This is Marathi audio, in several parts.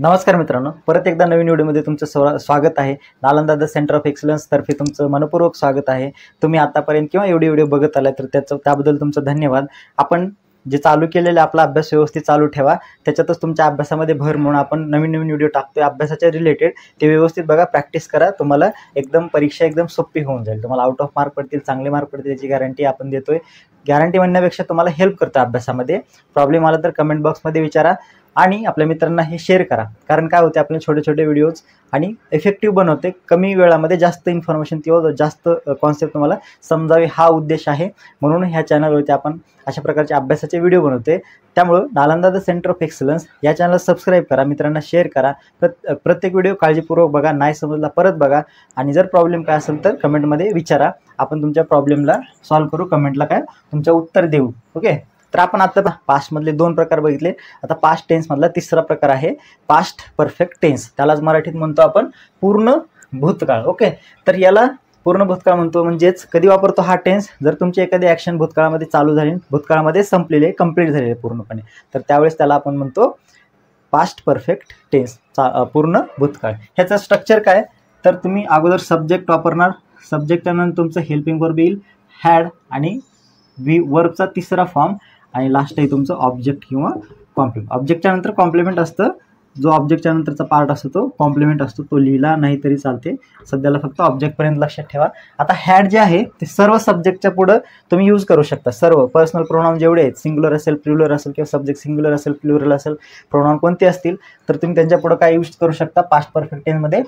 नमस्कार मित्रांनो, परत एकदा नवीन व्हिडिओमध्ये तुमचं स्वागत आहे। Nalanda the centre of excellence तर्फे तुमचं मनपूर्वक स्वागत आहे। तुम्ही आतापर्यंत किंवा एवढे व्हिडिओ बघत आलाय तर त्याबद्दल तुमचं धन्यवाद। आपण जे चालू केलेले आपला अभ्यास व्यवस्थित चालू ठेवा, त्याच्यातच तुमच्या अभ्यासामध्ये भर म्हणून आपण नवीन व्हिडिओ टाकतोय अभ्यासाच्या रिलेटेड। ते व्यवस्थित बघा, प्रॅक्टिस करा, तुम्हाला एकदम परीक्षा एकदम सोपी होऊन जाईल। तुम्हाला आउट ऑफ मार्क पडतील, चांगले मार्क पडतील याची गॅरंटी आपण देतोय। गॅरंटी म्हणण्यापेक्षा तुम्हाला हेल्प करतो अभ्यासामध्ये। प्रॉब्लेम आला तर कमेंट बॉक्समध्ये विचारा आणि आपल्या मित्रांना हे शेअर करा, कारण काय होते आपले छोटे छोटे व्हिडिओज आणि इफेक्टिव्ह बनवते, कमी वेळामध्ये जास्त इन्फॉर्मेशन किंवा जास्त कॉन्सेप्ट तुम्हाला समजावे हा उद्देश आहे। म्हणून ह्या चॅनलवरती आपण अशा प्रकारचे अभ्यासाचे व्हिडिओ बनवते। त्यामुळे Nalanda the centre of excellence या चॅनलला सबस्क्राईब करा, मित्रांना शेअर करा। प्रत्येक व्हिडिओ काळजीपूर्वक बघा, नाही समजला परत बघा आणि जर प्रॉब्लेम काय असेल तर कमेंटमध्ये विचारा, आपण तुमच्या प्रॉब्लेमला सॉल्व्ह करू, कमेंटला काय तुमचं उत्तर देऊ। ओके, तर आपण आता पास्टमधले दोन प्रकार बघितले। आता पास्ट टेन्समधला तिसरा प्रकार आहे पास्ट परफेक्ट टेन्स, त्यालाच मराठीत म्हणतो आपण पूर्ण भूतकाळ। ओके, तर याला पूर्ण भूतकाळ म्हणतो, म्हणजेच कधी वापरतो हा टेन्स, जर तुमची एखादी ॲक्शन भूतकाळामध्ये चालू झाली, भूतकाळामध्ये संपलेली, कंप्लीट झालेली पूर्णपणे, तर त्यावेळेस त्याला आपण म्हणतो पास्ट परफेक्ट टेन्स, पूर्ण भूतकाळ। ह्याचं स्ट्रक्चर काय, तर तुम्ही अगोदर सब्जेक्ट वापरणार, सब्जेक्टच्या नंतर तुमचं हेल्पिंग वर्ब येईल हॅड आणि वर्बचा तिसरा फॉर्म आणि लास्ट आहे तुमचं ऑब्जेक्ट किंवा कॉम्प्लिमेंट। ऑब्जेक्टच्या नंतर कॉम्प्लिमेंट असतं, जो ऑब्जेक्टच्या नंतरचा पार्ट असतो तो कॉम्प्लिमेंट असतो, तो लिहिला नाही तरी चालते, सध्याला फक्त ऑब्जेक्टपर्यंत लक्षात ठेवा। आता हॅड जे आहे ते सर्व सब्जेक्टच्या पुढं तुम्ही यूज करू शकता, सर्व पर्सनल प्रोनाउन जेवढे आहेत, सिंग्युलर असेल, प्लुरल असेल किंवा सब्जेक्ट सिंग्युलर असेल, प्लुरल असेल, प्रोनाउन कोणते असतील तर तुम्ही त्यांच्या पुढं काय यूज करू शकता, पास्ट परफेक्ट टेन्समध्ये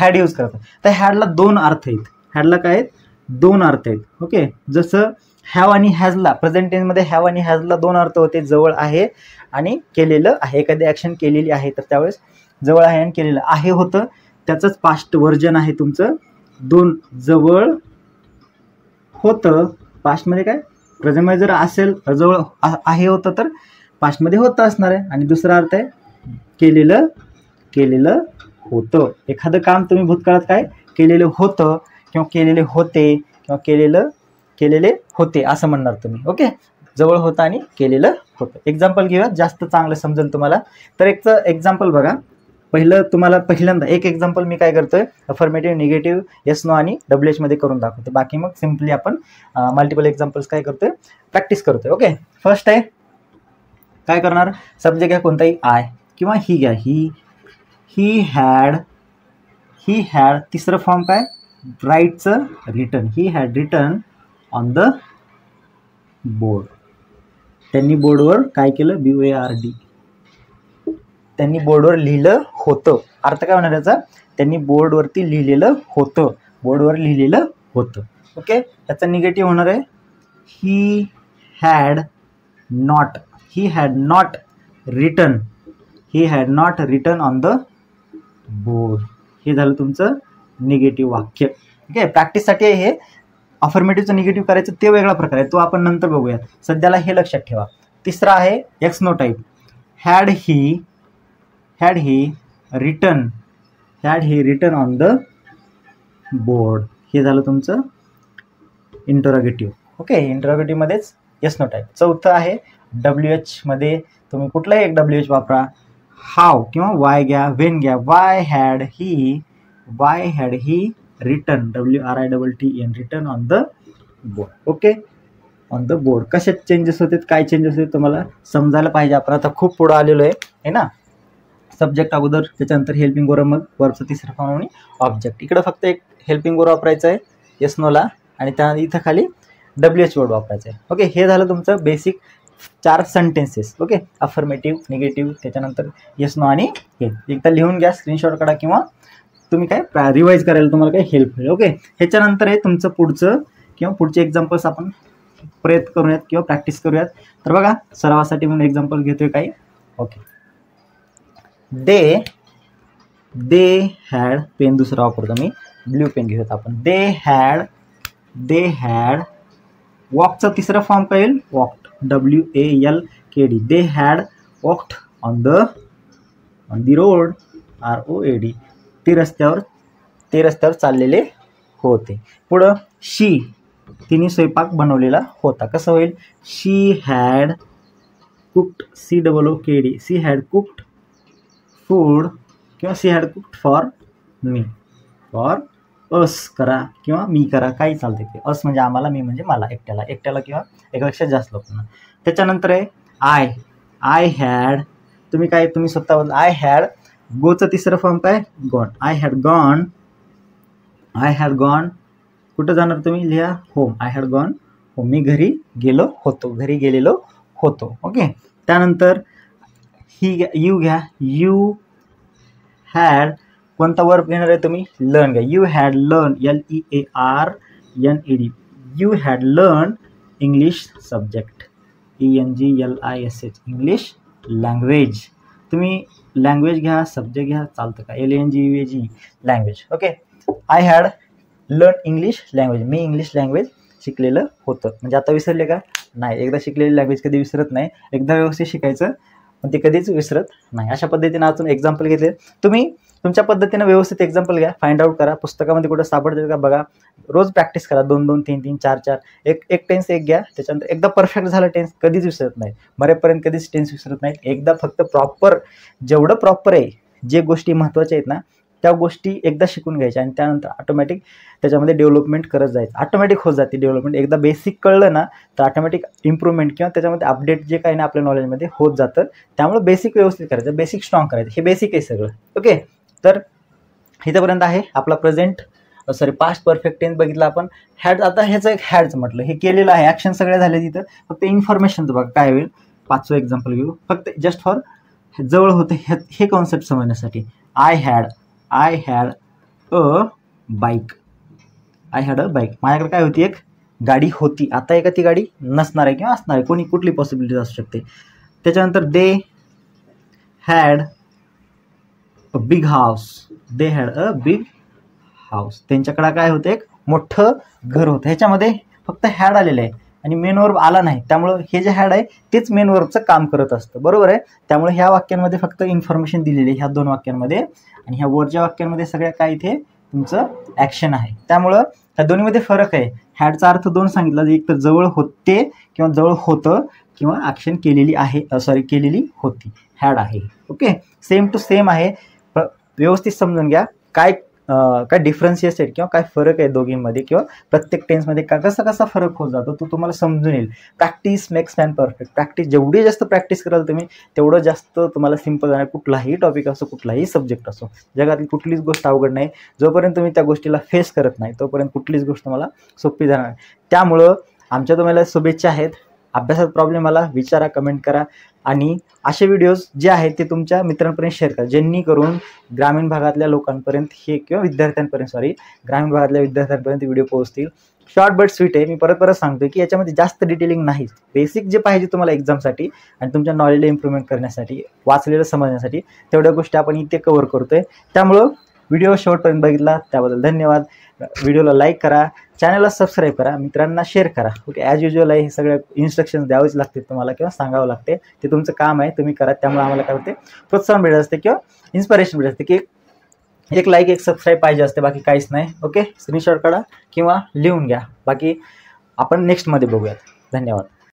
हॅड यूज करता। तर हॅडला दोन अर्थ आहेत, हॅडला काय आहेत, दोन अर्थ आहेत। ओके, जसं हॅव आणि हॅजला प्रेझेंट टेन्समध्ये हॅव आणि हॅजला दोन अर्थ होते, जवळ आहे आणि केलेलं आहे। एखादी ॲक्शन केलेली आहे तर त्यावेळेस जवळ आहे आणि केलेलं आहे होतं, त्याचंच पास्ट व्हर्जन आहे तुमचं, दोन जवळ होतं। पास्टमध्ये काय, प्रेझेंटमध्ये जर असेल जवळ आहे होतं तर पास्टमध्ये होतं असणार आहे, आणि दुसरा अर्थ आहे केलेलं होतं। एखादं काम तुम्ही भूतकाळात काय केलेलं होतं किंवा केलेले होते किंवा केलेले होते असं म्हणणार तुम्ही। ओके, जवळ होतं आणि केलेलं होतं। एक्झाम्पल घेऊया, जास्त चांगलं समजेल तुम्हाला। तर एक एक्झाम्पल बघा, पहिल्यांदा एक एक्झाम्पल मी काय करतोय, अफर्मेटिव्ह, निगेटिव्ह, येस नो आणि WH मध्ये करून दाखवते, बाकी मग सिम्पली आपण मल्टिपल एक्झाम्पल्स काय करतोय, प्रॅक्टिस करतोय। ओके, फर्स्ट आहे काय करणार, सब्जेक्ट घ्या कोणताही, आय किंवा ही घ्या, ही हॅड तिसरं फॉर्म काय, राईटचं written, he had written on the board, त्यांनी बोर्डवर काय केलं, BOARD, त्यांनी बोर्डवर लिहिलं होतं। अर्थ काय होणार याचा, त्यांनी बोर्डवरती लिहिलेलं होतं, बोर्डवर लिहिलेलं होतं। ओके, याचा निगेटिव्ह होणार आहे he had not written on the board, हे झालं तुमचं निगेटिव्ह वाक्य। ओके, प्रॅक्टिससाठी आहे हे, अफर्मेटिव्हचं निगेटिव्ह करायचं ते वेगळा प्रकार आहे, तो आपण नंतर बघूयात, सध्याला हे लक्षात ठेवा। तिसरा आहे yes no type, had he written on the board, हे झालं तुमचं इंटरोगेटिव्ह। ओके, इंटरोगेटिव्हमध्येच येस नो टाईप। चौथं आहे WH मध्ये तुम्ही कुठलाही एक WH वापरा, हाव किंवा वाय घ्या, वेन घ्या, why had he written, WRITTEN written on the board. Okay, on the board कशात चेंजेस होते, काय चेंजेस होते तुम्हाला समजायला पाहिजे। आपण आता खूप पुढं आलेलो आहे ना, सब्जेक्ट अगोदर, त्याच्यानंतर हेल्पिंग वर्ब, मग वर्बचं तिसरं फॉर्म आणि ऑब्जेक्ट। इकडं फक्त एक हेल्पिंग वर्ब वापरायचं आहे येस नोला, आणि त्या इथं खाली WH वर्ड वापरायचं आहे। ओके, हे झालं तुमचं basic 4 sentences. Okay, affirmative, negative, त्याच्यानंतर येस नो आणि हे एकदा लिहून घ्या, स्क्रीनशॉट काढा किंवा तुम्ही काय रिवाईज करायला तुम्हाला काय हेल्प होईल। ओके, ह्याच्यानंतर आहे तुमचं पुढचे एक्झाम्पल्स आपण प्रयत्न करूयात किंवा प्रॅक्टिस करूयात। तर बघा, सरावासाठी म्हणून एक्झाम्पल घेतोय काही। ओके, दे हॅड, पेन दुसरा वापरतो मी, ब्ल्यू पेन घेऊयात आपण। दे हॅड वॉकचा तिसरा फॉर्म काय येईल, walked, WALKD, they had walked on the road, ROAD, ते रस्त्यावर चाललेले होते। पुढं तिने स्वयंपाक बनवलेला होता, कसं होईल, she had cooked, COOKD, she had cooked food किंवा she had cooked for me, for us करा किंवा मी करा, काही चालते ते. अस म्हणजे आम्हाला, मी म्हणजे मला, एकट्याला किंवा एकापेक्षा जास्त लोकांना. त्याच्यानंतर आहे आय हॅड. तुम्ही स्वतः आय हॅड. गोचं तिसरं फॉर्म काय, गॉन. I had gone. कुठं जाणार तुम्ही, लिहा home. I had gone home. मी घरी गेलेलो होतो. ओके. त्यानंतर यू घ्या. You had. कोणता वर्ब घेणार आहे तुम्ही, लर्न घ्या. You had learn, LEARNED. You had learn English subject, ENGLISH, English language. तुम्ही लँग्वेज घ्या, सब्जेक्ट घ्या, चालतं का, LANGUAGE, language. Okay. I had learn English language. Me English language शिकलेलं होतं. म्हणजे आता विसरले का, नाही. एकदा शिकलेली लँग्वेज कधी विसरत नाही. एकदा व्यवस्थित शिकायचं, पण ते कधीच विसरत नाही. अशा पद्धतीने अजून एक्झाम्पल घेतले. तुम्ही तुमच्या पद्धतीने व्यवस्थित एक्झाम्पल घ्या, फाइंड आउट करा. पुस्तकामध्ये कुठं सापडते का बघा. रोज प्रॅक्टिस करा. 2-2, 3-3, 4-4. एक टेन्स घ्या. त्याच्यानंतर एकदा परफेक्ट झालं टेन्स, कधीच विसरत नाही. मरेपर्यंत कधीच टेन्स विसरत नाही. एकदा फक्त प्रॉपर, जेवढं प्रॉपर आहे, जे गोष्टी महत्त्वाच्या आहेत ना, त्या गोष्टी एकदा शिकून घ्यायच्या आणि त्यानंतर ऑटोमॅटिक त्याच्यामध्ये डेव्हलपमेंट करत जायचं. ऑटोमॅटिक होत जाते डेव्हलपमेंट. एकदा बेसिक कळलं ना, तर ऑटोमॅटिक इम्प्रूव्हमेंट किंवा त्याच्यामध्ये अपडेट जे काही ना आपल्या नॉलेजमध्ये होत जातं. त्यामुळे बेसिक व्यवस्थित करायचं, बेसिक स्ट्रॉंग करायचं. हे बेसिक आहे सगळं. ओके. तर इथंपर्यंत आहे आपला पास्ट परफेक्ट टेन्स बघितला आपण. हॅड, आता ह्याचं एक हॅडचं म्हटलं, हे केलेलं आहे, ॲक्शन सगळे झाले तिथं. फक्त इन्फॉर्मेशनचं बघा काय होईल. 5वं एक्झाम्पल घेऊ, फक्त जस्ट फॉर जवळ होते हे कॉन्सेप्ट समजण्यासाठी. I had a bike. माझ्याकडे काय होती, एक गाडी होती. आता आहे का ती गाडी, नसणार आहे किंवा असणार आहे, कुठली पॉसिबिलिटी असू शकते. त्याच्यानंतर they had a big house. त्यांच्याकडे काय होतं, एक मोठं घर होतं. ह्याच्यामध्ये फक्त हॅड आलेलं आहे आणि मेन वर्ब आला नाही. त्यामुळं हे जे हॅड आहे तेच मेन वर्बचं काम करत असतं, बरोबर आहे. त्यामुळे ह्या वाक्यांमध्ये फक्त इन्फॉर्मेशन दिलेली आहे, ह्या 2 वाक्यांमध्ये. आणि ह्या वरच्या वाक्यांमध्ये सगळ्या काय इथे तुमचं ॲक्शन आहे. त्यामुळं ह्या दोन्हीमध्ये फरक आहे. हॅडचा अर्थ 2 सांगितला, एक तर जवळ होते किंवा जवळ होतं किंवा ॲक्शन केलेली होती, हॅड आहे. ओके. सेम टू सेम आहे. व्यवस्थित समजून घ्या काय डिफरन्शिएस आहेत किंवा काय फरक आहे दोघींमध्ये, किंवा प्रत्येक टेन्समध्ये कसा फरक होत जातो तो तुम्हाला समजून येईल. Practice makes man perfect. जेवढी जास्त प्रॅक्टिस कराल तुम्ही, तेवढं जास्त तुम्हाला सिंपल जाणार. कुठलाही टॉपिक असो, कुठलाही सब्जेक्ट असो, जगातली कुठलीच गोष्ट अवघड नाही. जोपर्यंत तुम्ही त्या गोष्टीला फेस करत नाही, तोपर्यंत कुठलीच गोष्ट तुम्हाला सोपी जाणार नाही. त्यामुळं आमच्या तुम्हाला शुभेच्छा आहेत. अभ्यासात प्रॉब्लेम आला विचारा, कमेंट करा. आणि असे व्हिडिओज जे आहेत ते तुमच्या मित्रांपर्यंत शेअर करा, जेणेकरून ग्रामीण भागातल्या लोकांपर्यंत किंवा ग्रामीण भागातल्या विद्यार्थ्यांपर्यंत व्हिडिओ पोहोचतील. शॉर्ट बट स्वीट आहे. मी परत सांगतो की याच्यामध्ये जास्त डिटेलिंग नाही. बेसिक जे पाहिजे तुम्हाला एक्झामसाठी आणि तुमच्या नॉलेजला इम्प्रूव्हमेंट करण्यासाठी, वाचलेलं समजण्यासाठी, तेवढ्या गोष्टी आपण इथे कव्हर करतोय. त्यामुळं व्हिडिओ शेवटपर्यंत बघितला त्याबद्दल धन्यवाद. व्हिडिओला लाईक करा, चॅनलला सबस्क्राईब करा, मित्रांना शेअर करा. ओके. ॲज युजल आहे, हे सगळ्या इन्स्ट्रक्शन्स द्यावेच लागते तुम्हाला किंवा सांगावं लागते. ते तुमचं काम आहे, तुम्ही करा. त्यामुळे आम्हाला काय होते, प्रोत्साहन भेटत असते किंवा इन्स्पिरेशन भेटत असते की एक लाईक, एक सबस्क्राईब पाहिजे असते, बाकी काहीच नाही. ओके. स्क्रीनशॉट काढा किंवा लिहून घ्या. बाकी आपण नेक्स्टमध्ये बघूयात. धन्यवाद.